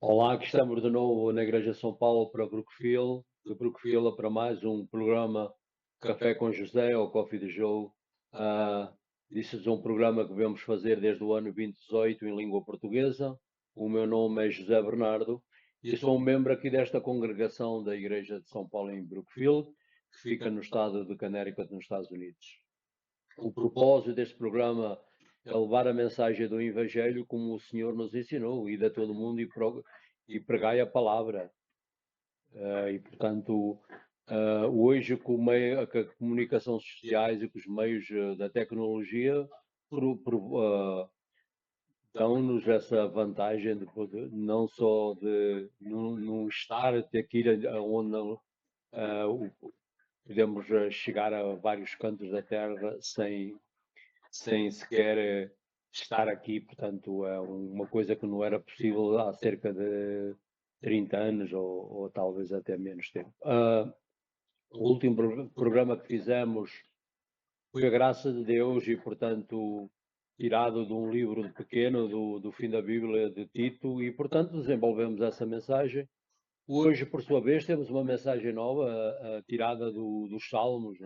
Olá, aqui estamos de novo na Igreja de São Paulo para Brookfield, de Brookfield para mais um programa Café com José ou Coffee de Joe. Ah, Isso é um programa que vamos fazer desde o ano 2018 em língua portuguesa. O meu nome é José Bernardo e sou um membro aqui desta congregação da Igreja de São Paulo em Brookfield, que fica no estado de Connecticut, nos Estados Unidos. O propósito deste programa é levar a mensagem do Evangelho como o Senhor nos ensinou, ide a todo mundo e pregai a palavra. Portanto, hoje com a comunicação sociais e com os meios da tecnologia dão-nos essa vantagem de poder, não só de não estar, ter que ir aonde não, podemos chegar a vários cantos da Terra sem sequer estar aqui. Portanto, é uma coisa que não era possível há cerca de 30 anos ou talvez até menos tempo. O último programa que fizemos foi a graça de Deus e, portanto, tirado de um livro pequeno do fim da Bíblia de Tito e, portanto, desenvolvemos essa mensagem. Hoje, por sua vez, temos uma mensagem nova, tirada dos Salmos,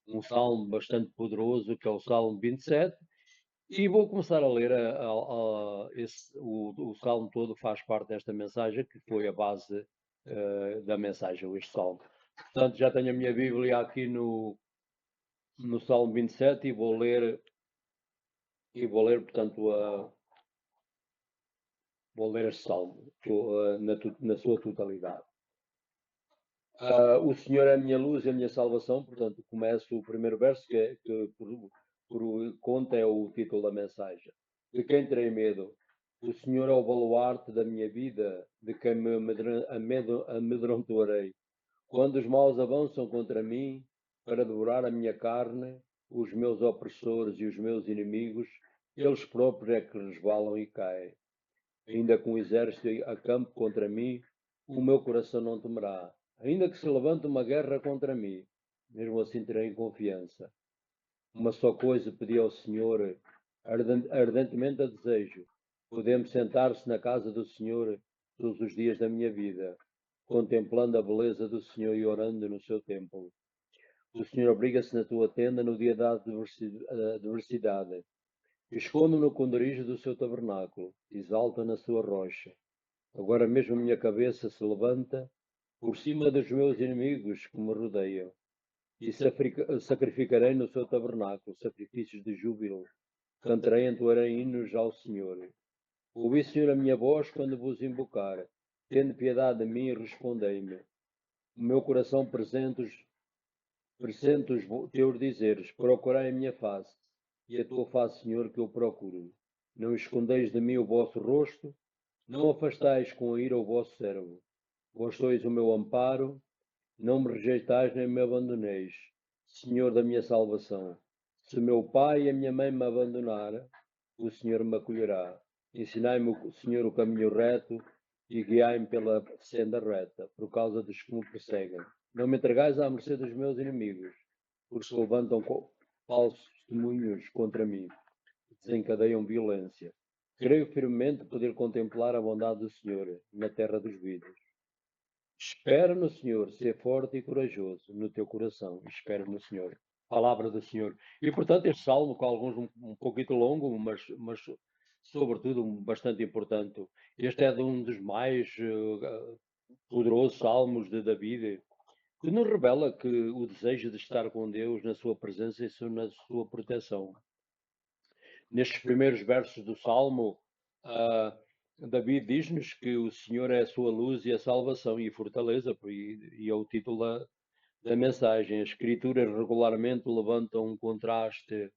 um salmo bastante poderoso, que é o Salmo 27, e vou começar a ler o salmo todo faz parte desta mensagem, que foi a base da mensagem, este salmo. Portanto, já tenho a minha Bíblia aqui no Salmo 27 portanto, vou ler este salmo na sua totalidade. O Senhor é a minha luz e a minha salvação, portanto, começo o primeiro verso, que por conta é o título da mensagem. De quem terei medo? O Senhor é o baluarte da minha vida, de quem me amedrontarei. Quando os maus avançam contra mim para devorar a minha carne, os meus opressores e os meus inimigos, eles próprios é que resvalam e caem. Ainda que um exército acampe contra mim, o meu coração não temerá. Ainda que se levante uma guerra contra mim, mesmo assim terei confiança. Uma só coisa pedi ao Senhor, ardentemente a desejo. Podemos sentar-se na casa do Senhor todos os dias da minha vida, contemplando a beleza do Senhor e orando no seu templo. O Senhor abriga-se na tua tenda no dia da adversidade. Esconde-me no esconderijo do seu tabernáculo, exalta na sua rocha. Agora mesmo minha cabeça se levanta por cima dos meus inimigos que me rodeiam, e sacrificarei no seu tabernáculo sacrifícios de júbilo. Cantarei, entoarei hinos ao Senhor. Ouvi, Senhor, a minha voz quando vos invocar. Tende piedade de mim e respondei-me. O meu coração presente os teus dizeres. Procurai a minha face, e a tua face, Senhor, que eu procuro. Não escondeis de mim o vosso rosto, não afastais com a ira o vosso servo. Vós sois o meu amparo, não me rejeitais nem me abandoneis, Senhor da minha salvação. Se meu pai e a minha mãe me abandonar, o Senhor me acolherá. Ensinai-me, Senhor, o caminho reto e guiai-me pela senda reta, por causa dos que me perseguem. Não me entregais à mercê dos meus inimigos, porque se levantam falsos testemunhos contra mim, desencadeiam violência. Creio firmemente poder contemplar a bondade do Senhor na terra dos vivos. Espera no Senhor, ser forte e corajoso no teu coração. Espera no Senhor. Palavra do Senhor. E, portanto, este salmo, com alguns um pouquinho longo, mas sobretudo bastante importante. Este é de um dos mais poderosos salmos de David, que nos revela que o desejo de estar com Deus na sua presença e na sua proteção. Nestes primeiros versos do salmo, David diz-nos que o Senhor é a sua luz e a salvação e a fortaleza, e é o título da mensagem. As Escrituras regularmente levantam um contraste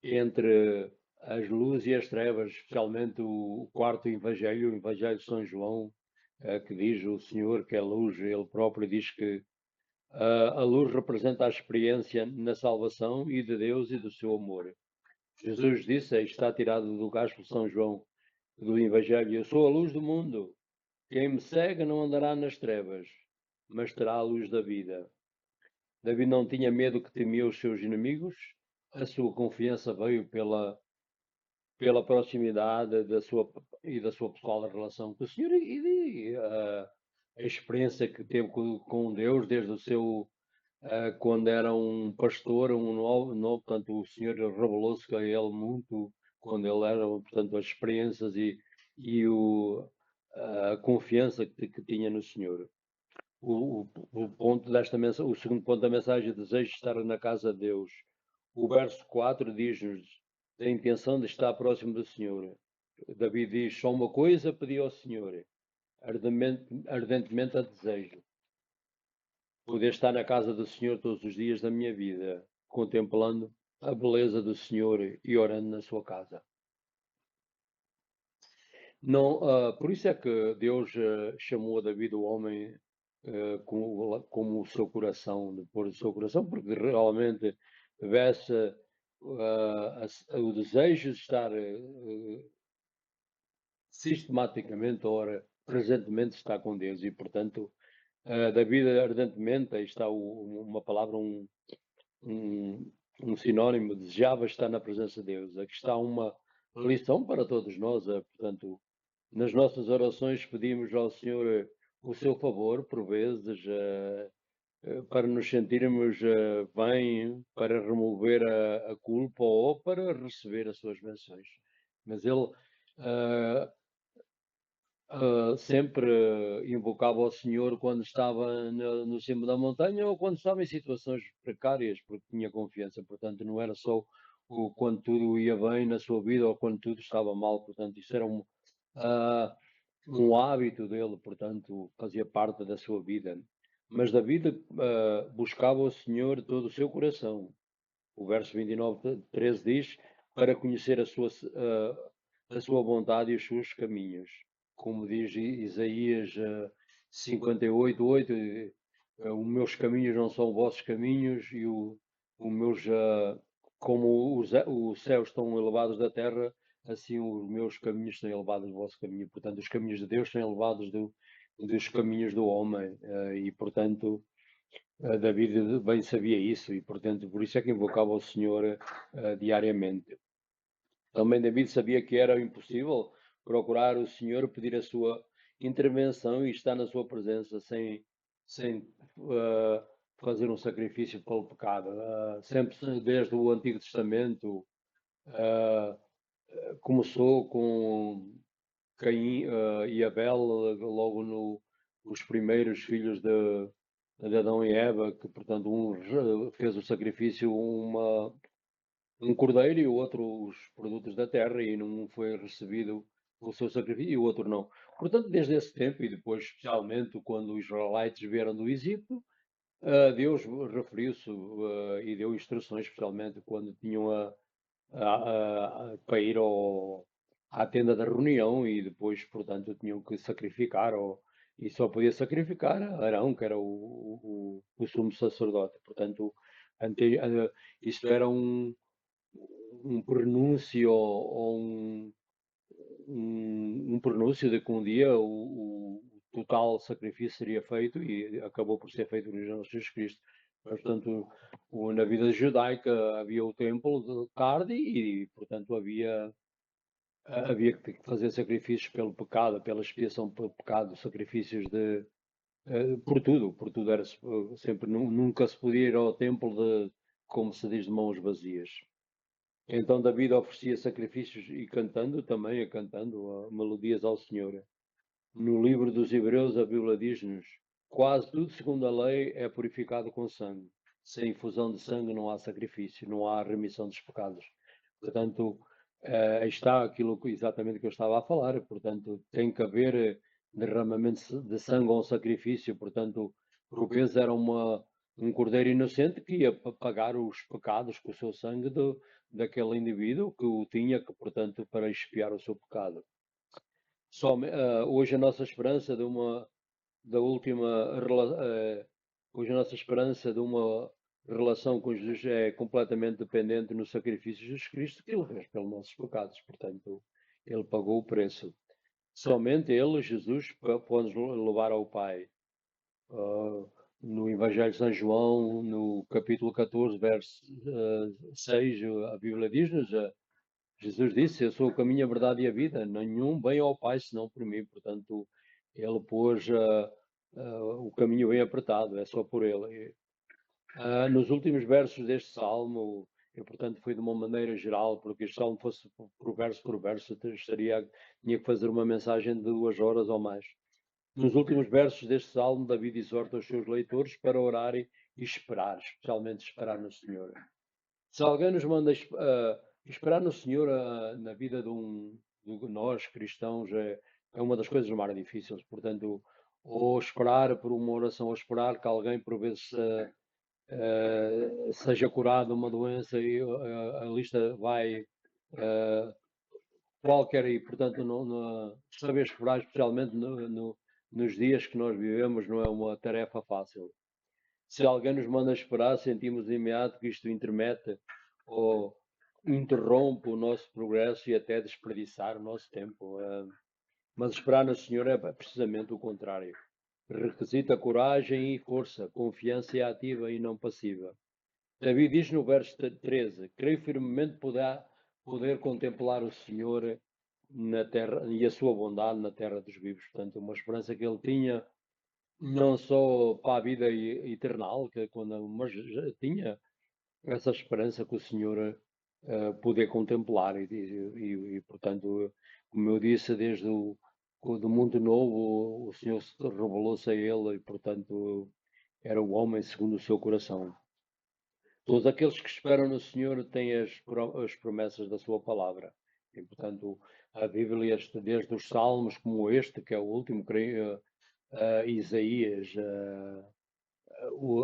entre as luzes e as trevas, especialmente o quarto Evangelho, o Evangelho de São João, que diz o Senhor que é luz. Ele próprio diz que a luz representa a experiência na salvação e de Deus e do seu amor. Jesus disse, está tirado do Gospel de São João, do Evangelho: eu sou a luz do mundo. Quem me segue não andará nas trevas, mas terá a luz da vida. Davi não tinha medo que temia os seus inimigos. A sua confiança veio pela pela proximidade da sua pessoal relação com o Senhor a experiência que teve com Deus desde o seu quando era um pastor, portanto, o Senhor revelou-se a ele muito quando ele era, portanto, as experiências a confiança que tinha no Senhor. O ponto o segundo ponto da mensagem, desejo estar na casa de Deus. O verso 4 diz-nos da intenção de estar próximo do Senhor. Davi diz: só uma coisa pedi ao Senhor, ardentemente a desejo, poder estar na casa do Senhor todos os dias da minha vida, contemplando a beleza do Senhor e orando na sua casa. Não, por isso é que Deus chamou a Davi o homem como o seu coração, de pôr o seu coração, porque realmente tivesse o desejo de estar sistematicamente, ora, presentemente está com Deus e, portanto, Davi ardentemente, aí está uma palavra, um, um sinónimo, desejava estar na presença de Deus. Aqui está uma lição para todos nós, portanto, nas nossas orações pedimos ao Senhor o seu favor, por vezes, para nos sentirmos bem, para remover a culpa ou para receber as suas bênçãos. Mas ele sempre invocava o Senhor quando estava no cimo da montanha ou quando estava em situações precárias, porque tinha confiança. Portanto, não era só quando tudo ia bem na sua vida ou quando tudo estava mal. Portanto, isso era um hábito dele, portanto, fazia parte da sua vida. Mas David buscava o Senhor todo o seu coração. O verso 29, 13 diz, para conhecer a sua vontade e os seus caminhos. Como diz Isaías 58, 8, os meus caminhos não são vossos caminhos e os meus, como os céus estão elevados da terra, assim os meus caminhos são elevados do vosso caminho. Portanto, os caminhos de Deus são elevados dos caminhos do homem e, portanto, David bem sabia isso e, portanto, por isso é que invocava o Senhor diariamente. Também David sabia que era impossível procurar o Senhor, pedir a sua intervenção e estar na sua presença sem fazer um sacrifício pelo pecado. Sempre desde o Antigo Testamento começou com Caim e Abel, logo os primeiros filhos de Adão e Eva, que portanto um fez o sacrifício um cordeiro e o outro os produtos da terra e não foi recebido o seu sacrifício e o outro não. Portanto, desde esse tempo e depois especialmente quando os israelitas vieram do Egito, Deus referiu-se e deu instruções, especialmente quando tinham para ir à tenda da reunião e depois, portanto, tinham que sacrificar e só podia sacrificar Arão, que era o sumo sacerdote. Portanto, isto era um prenúncio ou um prenúncio de que um dia o total sacrifício seria feito e acabou por ser feito no Senhor Jesus Cristo. Mas, portanto, na vida judaica havia o templo de tarde e, portanto, havia que fazer sacrifícios pelo pecado, pela expiação pelo pecado, sacrifícios por tudo era sempre, nunca se podia ir ao templo como se diz, de mãos vazias. Então David oferecia sacrifícios e cantando melodias ao Senhor. No livro dos Hebreus, a Bíblia diz-nos: quase tudo segundo a lei é purificado com sangue. Sem infusão de sangue não há sacrifício, não há remissão dos pecados. Portanto, aí está exatamente que eu estava a falar. Portanto, tem que haver derramamento de sangue ou sacrifício. Portanto, por vezes era um cordeiro inocente que ia pagar os pecados com o seu sangue daquele indivíduo que o tinha, que, portanto, para expiar o seu pecado. Hoje a nossa esperança da última hoje a nossa esperança de uma relação com Jesus é completamente dependente no sacrifício de Jesus Cristo que ele fez pelos nossos pecados. Portanto, ele pagou o preço. Somente ele, Jesus, pode nos levar ao Pai. No Evangelho de São João, no capítulo 14, verso 6, a Bíblia diz-nos Jesus disse: Eu sou o caminho, a verdade e a vida. Nenhum vem ao Pai senão por mim. Portanto, ele pôs o caminho bem apertado, é só por ele. Nos últimos versos deste salmo, eu, portanto, fui de uma maneira geral, porque este salmo fosse por verso, tinha que fazer uma mensagem de 2 horas ou mais. Nos últimos versos deste salmo, David exorta os seus leitores para orarem e esperar, especialmente esperar no Senhor. Se alguém nos manda esperar no Senhor na vida de nós cristãos, é uma das coisas mais difíceis. Portanto, ou esperar por uma oração, ou esperar que alguém, por vezes, seja curado de uma doença e a lista vai qualquer e, portanto, saber esperar, especialmente nos dias que nós vivemos, não é uma tarefa fácil. Se alguém nos manda esperar, sentimos de imediato que isto intermete ou interrompe o nosso progresso e até desperdiçar o nosso tempo. Mas esperar no Senhor é precisamente o contrário. Requisita coragem e força, confiança ativa e não passiva. David diz no verso 13: Creio firmemente poder contemplar o Senhor na terra e a sua bondade na terra dos vivos. Portanto, uma esperança que ele tinha não só para a vida eternal, mas já tinha essa esperança que o Senhor poder contemplar portanto, como eu disse, desde do mundo novo, o Senhor revelou-se a ele e, portanto, era o homem segundo o seu coração. Todos aqueles que esperam no Senhor têm as promessas da sua palavra. E, portanto, a Bíblia, desde os Salmos, como este, que é o último, creio, Isaías,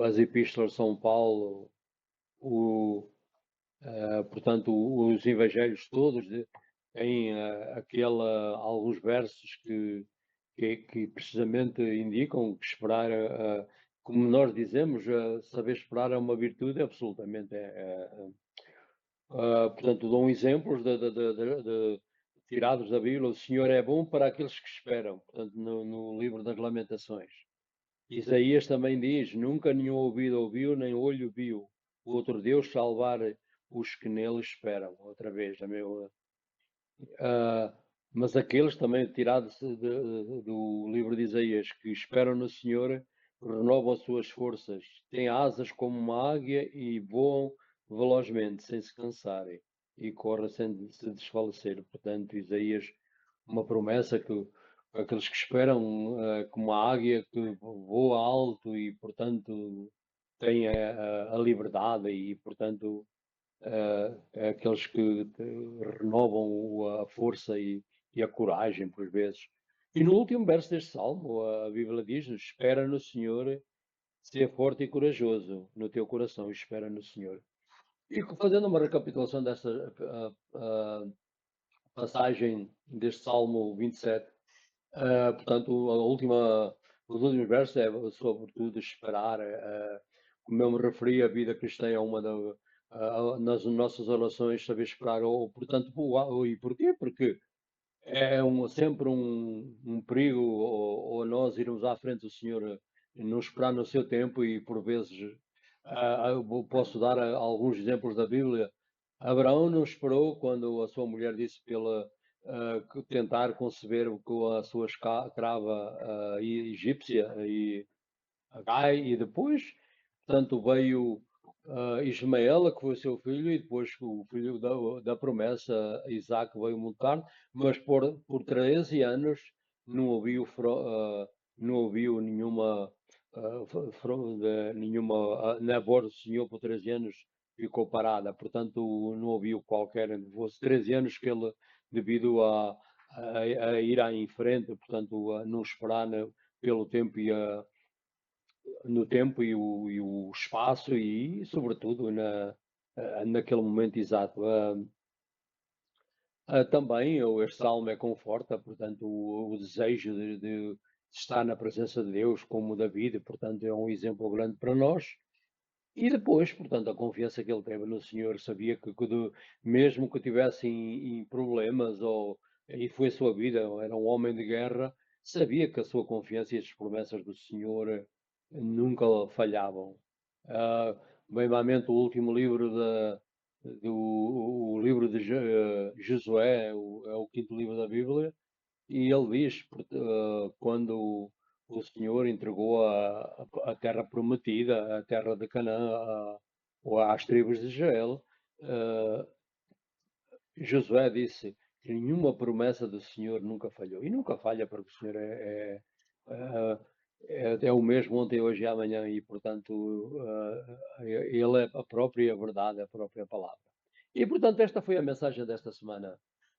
as Epístolas de São Paulo, portanto, os Evangelhos todos têm alguns versos que precisamente indicam que esperar, como nós dizemos, saber esperar é uma virtude absolutamente. Portanto, dou exemplos tirados da Bíblia. O Senhor é bom para aqueles que esperam, portanto, no livro das Lamentações. Isaías também diz: Nunca nenhum ouvido ouviu, nem olho viu o outro Deus salvar os que nele esperam. Outra vez, mas aqueles também tirados do livro de Isaías que esperam no Senhor renovam as suas forças, têm asas como uma águia e voam velozmente sem se cansarem e correm sem se desfalecer. Portanto, Isaías, uma promessa que aqueles que esperam como a águia que voa alto e, portanto, têm a liberdade e, portanto, aqueles que renovam a força e a coragem, por vezes. E no último verso deste salmo, a Bíblia diz-nos: Espera no Senhor, ser forte e corajoso no teu coração, espera no Senhor. E fazendo uma recapitulação dessa passagem deste salmo 27, portanto, os últimos versos é sobretudo esperar. Como eu me referi, a vida cristã é uma nas nossas orações saber esperar. Portanto, e porquê? Porque é sempre um perigo ou nós irmos à frente do Senhor não esperar no seu tempo e por vezes posso dar alguns exemplos da Bíblia. Abraão não esperou quando a sua mulher disse pela tentar conceber com a sua escrava egípcia e Agai, e depois, portanto, veio Ismael, que foi o seu filho, e depois o filho da promessa, Isaac, veio muito tarde, mas por 13 anos não ouviu, não ouviu nenhuma, na voz do Senhor por 13 anos ficou parada, portanto não ouviu qualquer, fosse 13 anos que ele, devido a ir em frente, portanto a não esperar pelo tempo no tempo e o espaço e, sobretudo, naquele momento exato. Também este salmo conforta, portanto, o desejo de estar na presença de Deus, como David, portanto, é um exemplo grande para nós. E depois, portanto, a confiança que ele teve no Senhor, sabia que mesmo que tivesse em problemas, e foi a sua vida, era um homem de guerra, sabia que a sua confiança e as promessas do Senhor nunca falhavam. Bem, o último livro o livro de Josué, é o quinto livro da Bíblia, e ele diz, quando o Senhor entregou a terra prometida, a terra de Canaã, às tribos de Israel, uh, Josué disse que nenhuma promessa do Senhor nunca falhou. E nunca falha, porque o Senhor é, é o mesmo ontem, hoje e amanhã, e portanto Ele é a própria verdade, a própria palavra. E portanto esta foi a mensagem desta semana.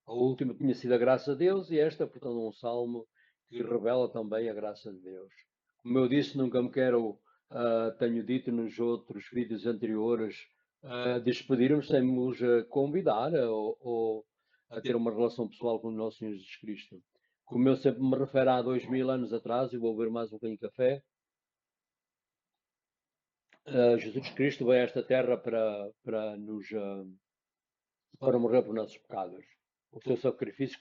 A última tinha sido a graça de Deus e esta, portanto, um salmo que revela também a graça de Deus. Como eu disse, nunca me quero, tenho dito nos outros vídeos anteriores, despedir-me sem nos convidar ou a ter uma relação pessoal com o nosso Senhor Jesus Cristo. Como eu sempre me refiro há 2000 anos atrás, e vou beber mais um bocadinho de café, Jesus Cristo veio a esta terra para morrer por nossos pecados. O seu sacrifício,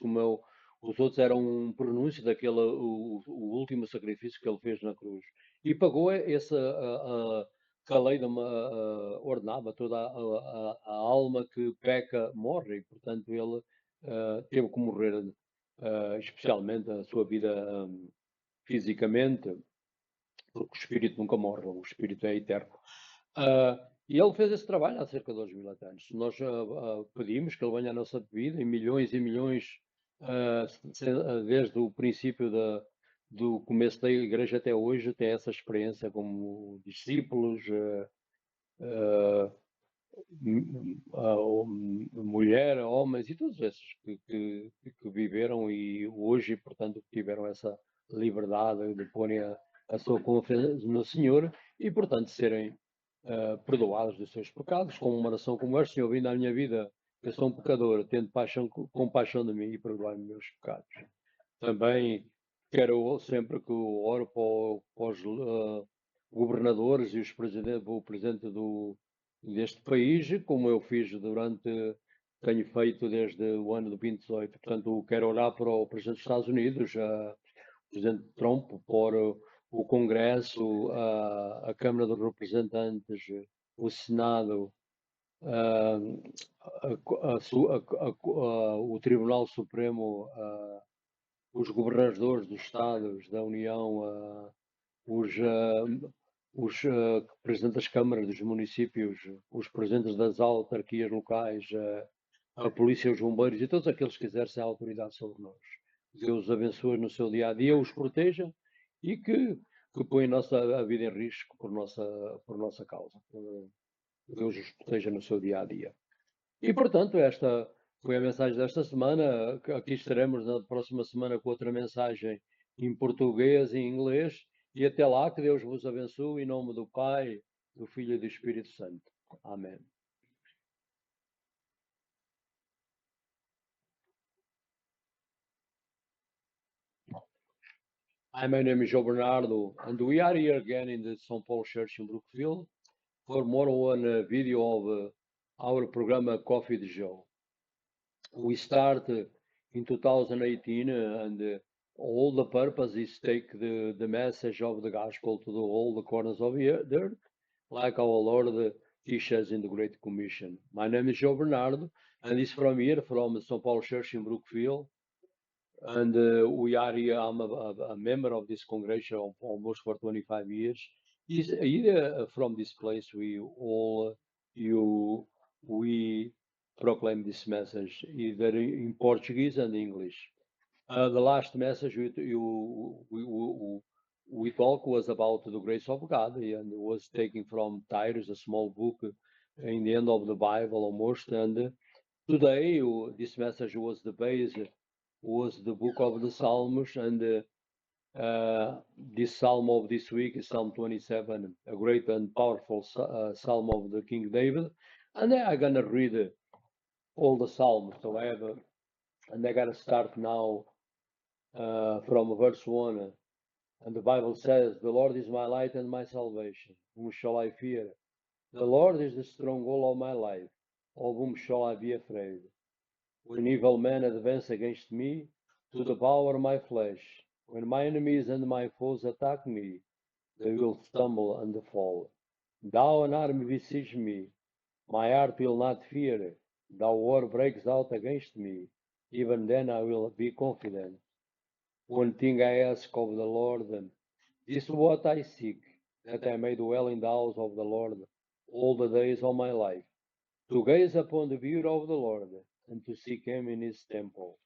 os outros, eram um pronúncio daquele, o último sacrifício que ele fez na cruz. E pagou esse, que a lei ordenava, toda a alma que peca morre, e portanto ele teve que morrer, especialmente a sua vida fisicamente, porque o espírito nunca morre, o espírito é eterno. E ele fez esse trabalho há cerca de 2000 anos. Nós pedimos que ele venha à nossa vida e milhões, desde o princípio do começo da igreja até hoje, tem essa experiência como discípulos, mulher, homens e todos esses que viveram e hoje, portanto, tiveram essa liberdade de porem a sua confiança no Senhor e, portanto, serem perdoados dos seus pecados, com uma oração como esta: Senhor, vindo à minha vida, eu sou um pecador, tendo compaixão de mim e perdoai-me meus pecados. Também quero sempre que eu oro para os governadores e o presidente deste país, como eu fiz tenho feito desde o ano de 2018. Portanto, quero orar para o presidente dos Estados Unidos, o presidente Trump, para o Congresso, a Câmara dos Representantes, o Senado, o Tribunal Supremo, os governadores dos Estados da União, os, presidentes das câmaras dos municípios, os presidentes das autarquias locais, a polícia, os bombeiros e todos aqueles que exercem a autoridade sobre nós. Deus os abençoe no seu dia a dia, os proteja e que põe a vida em risco por nossa causa. Deus os proteja no seu dia a dia. E portanto, esta foi a mensagem desta semana. Aqui estaremos na próxima semana com outra mensagem em português e em inglês. E até lá, que Deus vos abençoe em nome do Pai, do Filho e do Espírito Santo. Amém. Hi, my name is Joe Bernardo, and we are here again in the St. Paul Church in Brookfield for more one video of our program Coffee de Joe. We start in 2018 and all the purpose is take the message of the gospel to all the corners of the earth, like our Lord teaches in the Great Commission. My name is Joe Bernardo, and it's from here, from St. Paul Church in Brookfield. And we are here, I'm a member of this congregation almost for 25 years. From this place, we proclaim this message either in Portuguese and English. The last message we talked was about the grace of God, and it was taken from Titus, a small book in the end of the Bible almost. And today, this message was the base, was the book of the Psalms, and this psalm of this week is Psalm 27, a great and powerful psalm of the King David. And I'm gonna read all the psalms. So and I gotta start now from verse 1. And the Bible says, "The Lord is my light and my salvation. Whom shall I fear? The Lord is the stronghold of my life. Of whom shall I be afraid? When evil men advance against me to devour my flesh, when my enemies and my foes attack me, they will stumble and fall. Thou, an army, besiege me. My heart will not fear, though war breaks out against me. Even then I will be confident. One thing I ask of the Lord, and this is what I seek, that I may dwell in the house of the Lord all the days of my life, to gaze upon the beauty of the Lord, and to seek him in his temple.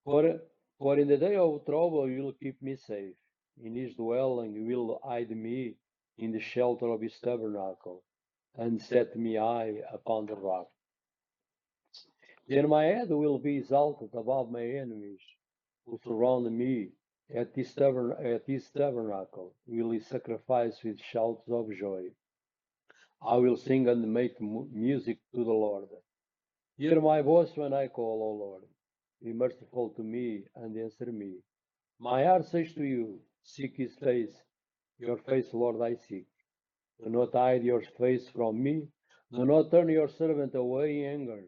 For, for in the day of trouble you will keep me safe. In his dwelling you will hide me in the shelter of his tabernacle, and set me high upon the rock. Then my head will be exalted above my enemies who surround me. At this tabernacle will he sacrifice with shouts of joy. I will sing and make music to the Lord. Hear my voice when I call, O Lord. Be merciful to me and answer me. My heart says to you, seek his face. Your face, Lord, I seek. Do not hide your face from me. Do not turn your servant away in anger.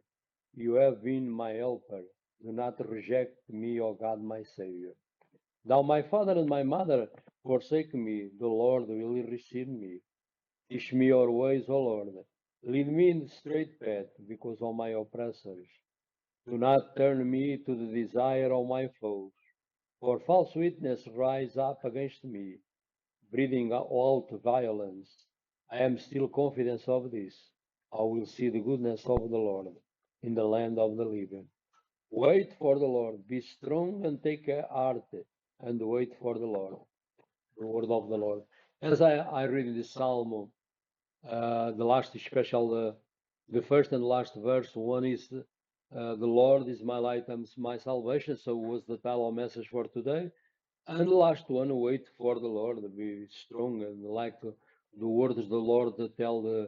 You have been my helper. Do not reject me, O God, my Savior. Though my father and my mother forsake me, the Lord will receive me. Teach me your ways, O Lord. Lead me in the straight path because of my oppressors. Do not turn me to the desire of my foes, for false witness rise up against me, breathing out violence. I am still confident of this. I will see the goodness of the Lord in the land of the living. Wait for the Lord. Be strong and take heart, and wait for the Lord. The word of the Lord. As I read in the Psalm, the last special, the first and last verse, one is the Lord is my light and my salvation. So was the title message for today. And the last one, wait for the Lord, be strong, and like the words the Lord tell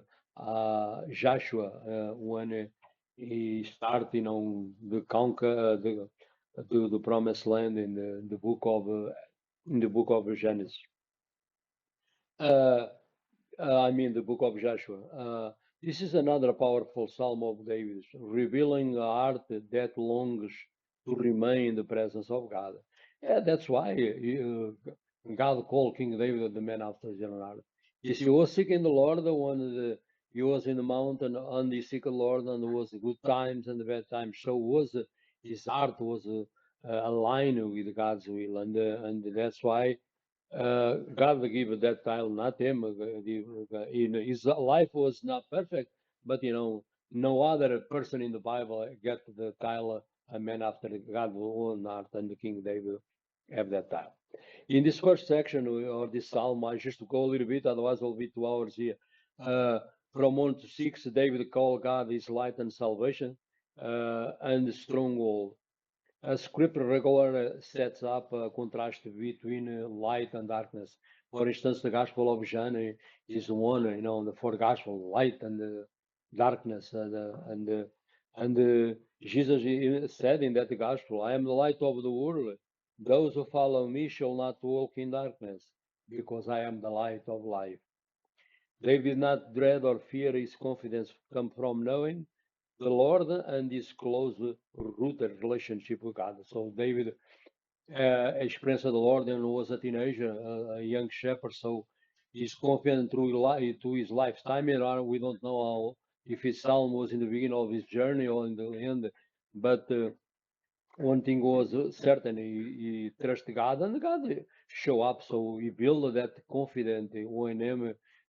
Joshua when he started, the conquer the promised land in the book of Genesis. I mean the book of Joshua. This is another powerful psalm of David, revealing a heart that longs to remain in the presence of God. Yeah, that's why God called King David the man after his own heart. Yes, he was seeking the Lord when he was in the mountain and he seek the Lord, and there was good times and the bad times. So was his heart was aligned with God's will, and that's why God gave that title, not him. His life was not perfect, but no other person in the Bible get the title a man after God's own heart, and the King David have that title. In this first section of this psalm, I just go a little bit, otherwise we'll be 2 hours here. From 1 to 6, David called God his light and salvation, and the stronghold. Scripture regularly sets up a contrast between light and darkness. For instance, the Gospel of John is one, the fourth Gospel, light and darkness, and Jesus said in that Gospel, "I am the light of the world. Those who follow me shall not walk in darkness, because I am the light of life." David did not dread or fear. His confidence come from knowing the Lord and his close rooted relationship with God. So David experienced the Lord and was a teenager, a young shepherd. So he's confident through his lifetime. We don't know how, if his psalm was in the beginning of his journey or in the end, but one thing was certain: he trusted God, and God show up. So he built that confidence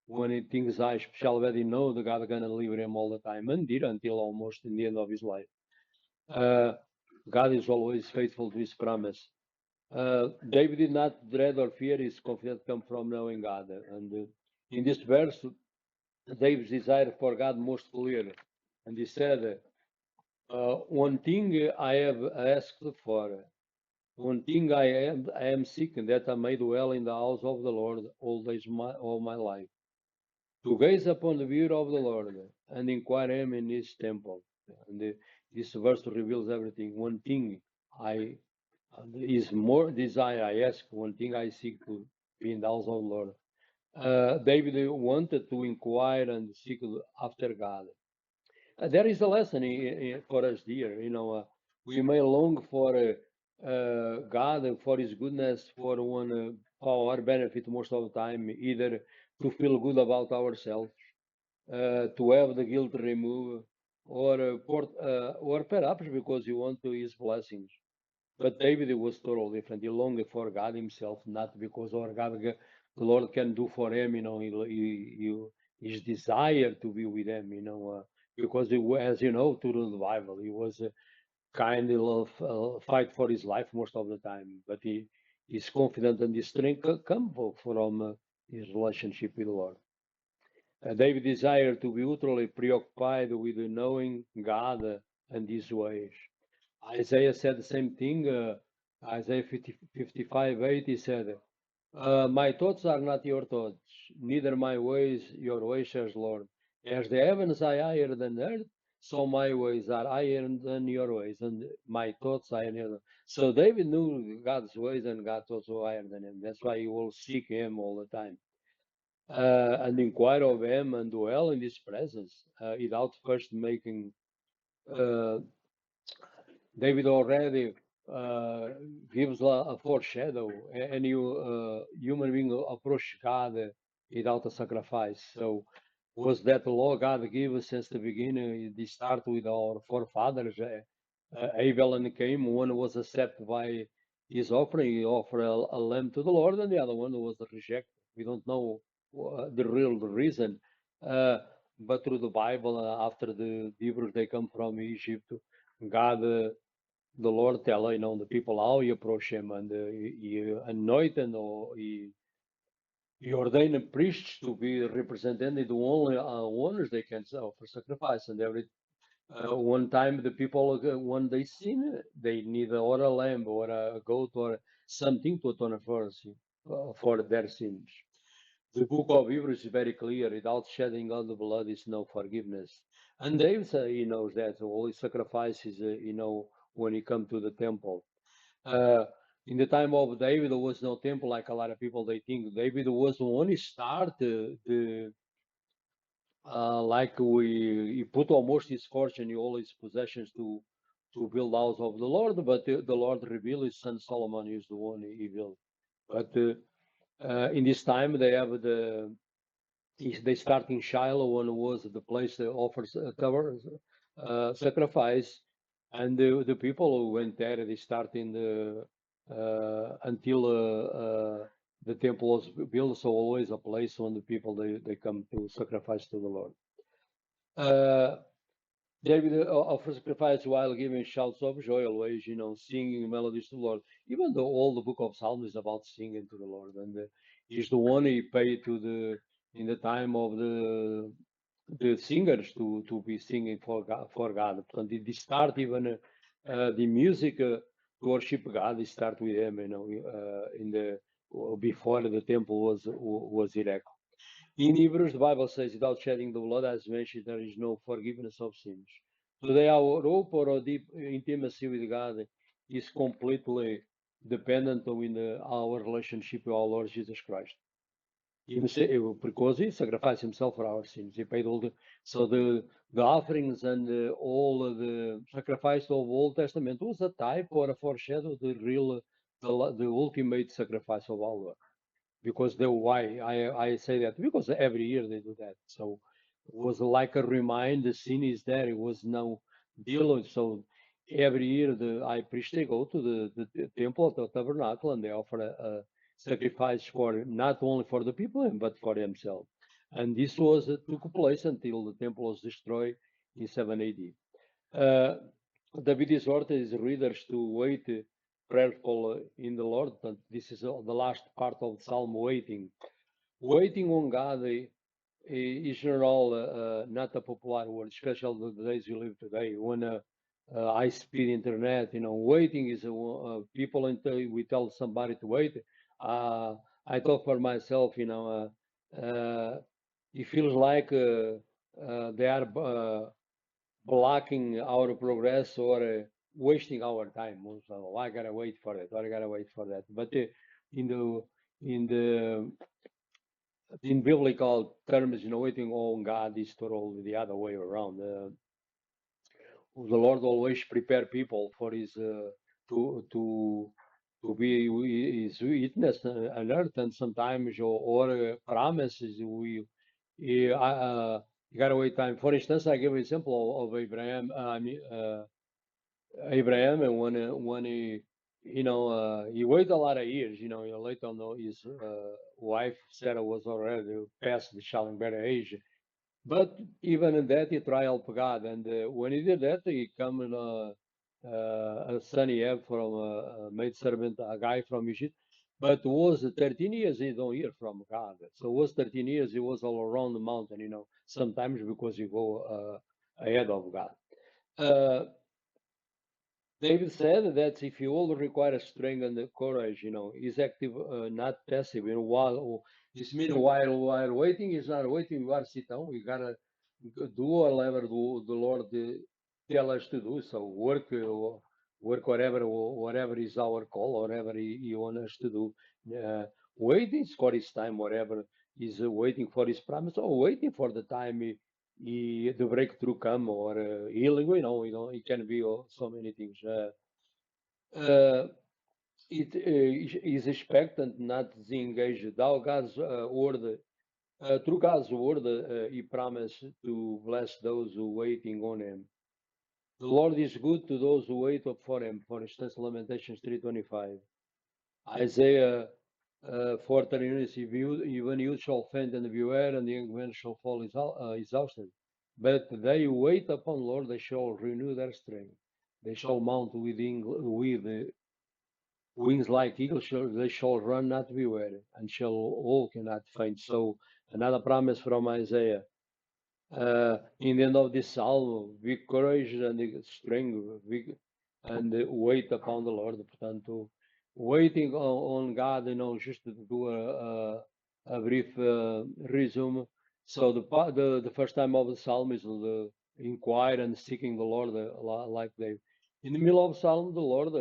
when things I shall already know that God gonna leave him all the time, and did until almost in the end of his life. God is always faithful to his promise. David did not dread or fear. His confidence come from knowing God. And in this verse, David's desire for God most clear. And he said, one thing I have asked for, one thing I am seeking, that I may dwell in the house of the Lord all my life, to gaze upon the beauty of the Lord and inquire him in his temple. And this verse reveals everything. One thing I is more desire I ask, one thing I seek to be in the house of the Lord. David wanted to inquire and seek after God. There is a lesson for us here. We may long for God and for His goodness for for our benefit most of the time, either to feel good about ourselves, to have the guilt removed, or perhaps because he wanted his blessings. But David was totally different. He longed for God Himself, not because the Lord can do for him. His desire to be with Him. Because as you know, through the Bible, he was kind of fight for his life most of the time. But his confidence and his strength come from his relationship with the Lord. David desired to be utterly preoccupied with knowing God and His ways. Isaiah said the same thing. Isaiah 55:8, he said, my thoughts are not your thoughts, neither my ways your ways, says Lord. As the heavens are higher than the earth, so my ways are higher than your ways, and my thoughts are higher than. So David knew God's ways, and God's thoughts were higher than him. That's why he will seek Him all the time, and inquire of Him and dwell in His presence, without first making. Uh, David already gives a foreshadow. Any human being approach God without a sacrifice. So was that the law God gave us since the beginning? They start with our forefathers, Abel and Cain. One was accepted by his offering. He offered a lamb to the Lord, and the other one was rejected. We don't know the real reason. Uh, but through the Bible, after the Hebrews, they come from Egypt, God the Lord tell the people how you approach Him, and He anoint or He ordained priests to be represented the only ones they can offer sacrifice. And every one time the people when they sin, they need or a lamb or a goat or something to atone for their sins. The book of Hebrews is very clear. Without shedding of the blood is no forgiveness. And David he knows that. So all his sacrifices, when he come to the temple. Uh, in the time of David, there was no temple like a lot of people they think. David was the one who started like he put almost his fortune, all his possessions to build house of the Lord, but the Lord revealed his son Solomon is the one he built. But in this time they have they start in Shiloh, when was the place they offers cover sacrifice, and the people who went there, they start in the until the temple was built. So always a place when the people they come to sacrifice to the Lord. Uh, David offers sacrifice while giving shouts of joy always, singing melodies to the Lord. Even though all the book of Psalms is about singing to the Lord, and he's the one he paid to in the time of the singers to be singing for God. And they start even the music to worship God. They start with him, in the before the temple was erected. In Hebrews, the Bible says, without shedding the blood, as mentioned, there is no forgiveness of sins. Today, our hope or a deep intimacy with God is completely dependent on our relationship with our Lord Jesus Christ. Because He sacrificed Himself for our sins. He paid all the offerings and all of the sacrifice of Old Testament was a type or a foreshadow of the ultimate sacrifice of our Lord. Because why I say that, because every year they do that. So it was like a reminder, the sin is there. It was no deal. So every year the high priest, they go to the temple, the tabernacle, and they offer a sacrifice for not only for the people but for themselves. And this was took place until the temple was destroyed in 7 AD. David exhorted his readers to wait prayerful in the Lord. And this is the last part of Psalm waiting. Waiting on God is general not a popular word, especially the days we live today. When high-speed internet, waiting is people until we tell somebody to wait. I talk for myself, it feels like they are blocking our progress or wasting our time. So I gotta wait for that. I gotta wait for that. But in the in the in biblical terms, waiting on God is totally the other way around. The Lord always prepare people for His to be His witness on earth, and sometimes or promises we You gotta wait time. For instance, I give an example of Abraham. Abraham, and when he waited a lot of years. He wait on his wife Sarah was already past the childbearing age. But even in that, he tried help God, and when he did that, he come a son he had from a maid servant, a guy from Egypt. But was 13 years he don't hear from God. So was 13 years he was all around the mountain, sometimes because he go ahead of God. Uh, David said that if you all require strength and courage, is active, not passive. While this means while waiting is not waiting, you are sit down. You gotta do whatever the Lord tell us to do. So work whatever is our call, whatever He want us to do. Waiting for His time, whatever is waiting for His promise, or waiting for the time the breakthrough come or healing. It can be so many things. Uh, it is expectant, not disengaged. Thou God's word, through God's word, He promised to bless those who waiting on Him. The Lord is good to those who wait for Him. For instance, Lamentations 3:25. Isaiah 4:39. Even youth shall faint and beware, and the young men shall fall exhausted. But they who wait upon the Lord, they shall renew their strength. They shall mount with wings like eagles. They shall run, not be weary, and shall walk and not faint. So another promise from Isaiah. In the end of this psalm, be courage and strength, and wait upon the Lord. Portanto, waiting on God, just to do a brief resume. So the first time of the psalm is the inquire and seeking the Lord, like David. In the middle of the psalm, the Lord,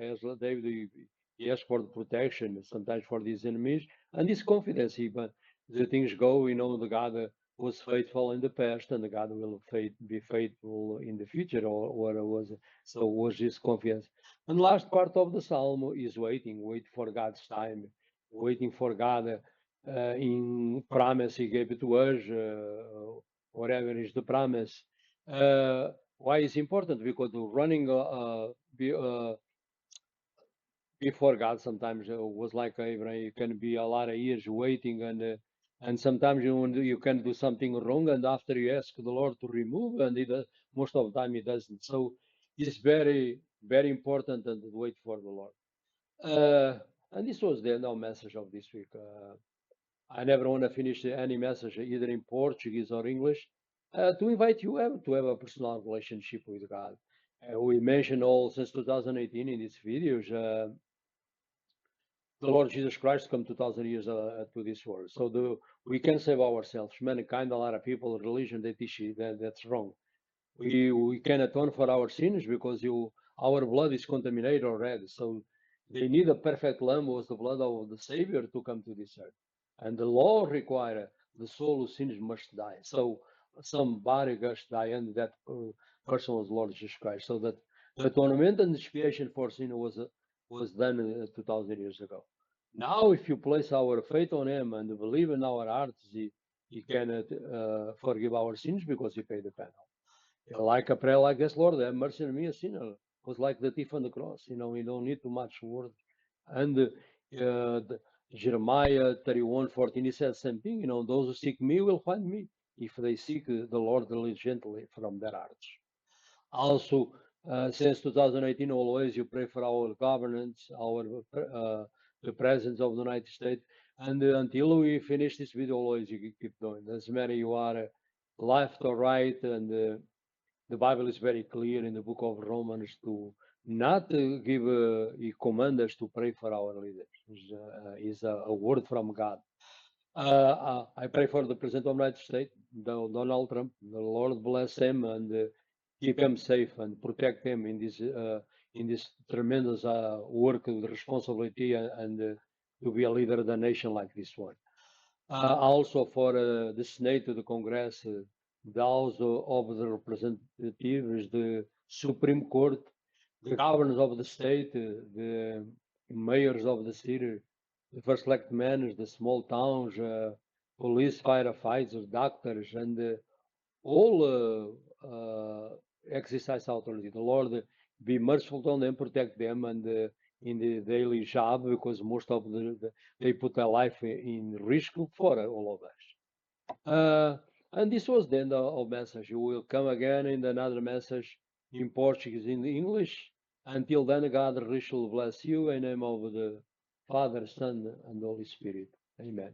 as David, he asks for the protection, sometimes for these enemies, and this confidence. But the things go, the God. Was faithful in the past, and God will be faithful in the future, or was his confidence. And last part of the psalm is wait for God's time, waiting for God in promise He gave it to us, whatever is the promise. Why is important? Because running before God sometimes was like Abraham. You can be a lot of years waiting, and sometimes you can do something wrong, and after you ask the Lord to remove, and most of the time He doesn't. So it's very very important and wait for the Lord. And this was the no message of this week. I never want to finish any message either in Portuguese or English. To invite you to have a personal relationship with God. We mentioned all since 2018 in these videos. The Lord Jesus Christ come 2,000 years to this world. So we can save ourselves. Mankind, a lot of people, religion, they teach you that's wrong. We can atone for our sins because our blood is contaminated already. So they need a perfect lamb, was the blood of the Savior, to come to this earth. And the law require the soul who sins must die. So somebody must die, and that person was Lord Jesus Christ. So that the atonement and expiation for sin was done 2,000 years ago. Now, if you place our faith on Him and believe in our hearts, He can forgive our sins because He paid the penalty. Like a prayer like this, Lord, have mercy on me, a sinner. Was like the thief on the cross. We don't need too much word. And Jeremiah 31:14, he says same thing. Those who seek me will find me if they seek the Lord diligently from their hearts. Also, since 2018, always you pray for our governance, the president of the United States, and until we finish this video, always you keep doing. Doesn't matter you are left or right, and the Bible is very clear in the book of Romans to not give he command us to pray for our leaders. Is a word from God. I pray for the President of the United States, Donald Trump. The Lord bless him and keep him safe and protect him in this tremendous work and responsibility and to be a leader of the nation like this one. Also for the Senate, the Congress, the House of the Representatives, the Supreme Court, the governors of the state, the mayors of the city, the first elected mayors, the small towns, police, firefighters, doctors, and all exercise authority. The Lord be merciful to them, protect them, and in the daily job, because most of they put their life in risk for all of us. And this was the end of message. We will come again in another message in Portuguese, in English. Until then, God richly bless you in the name of the Father, Son, and Holy Spirit. Amen.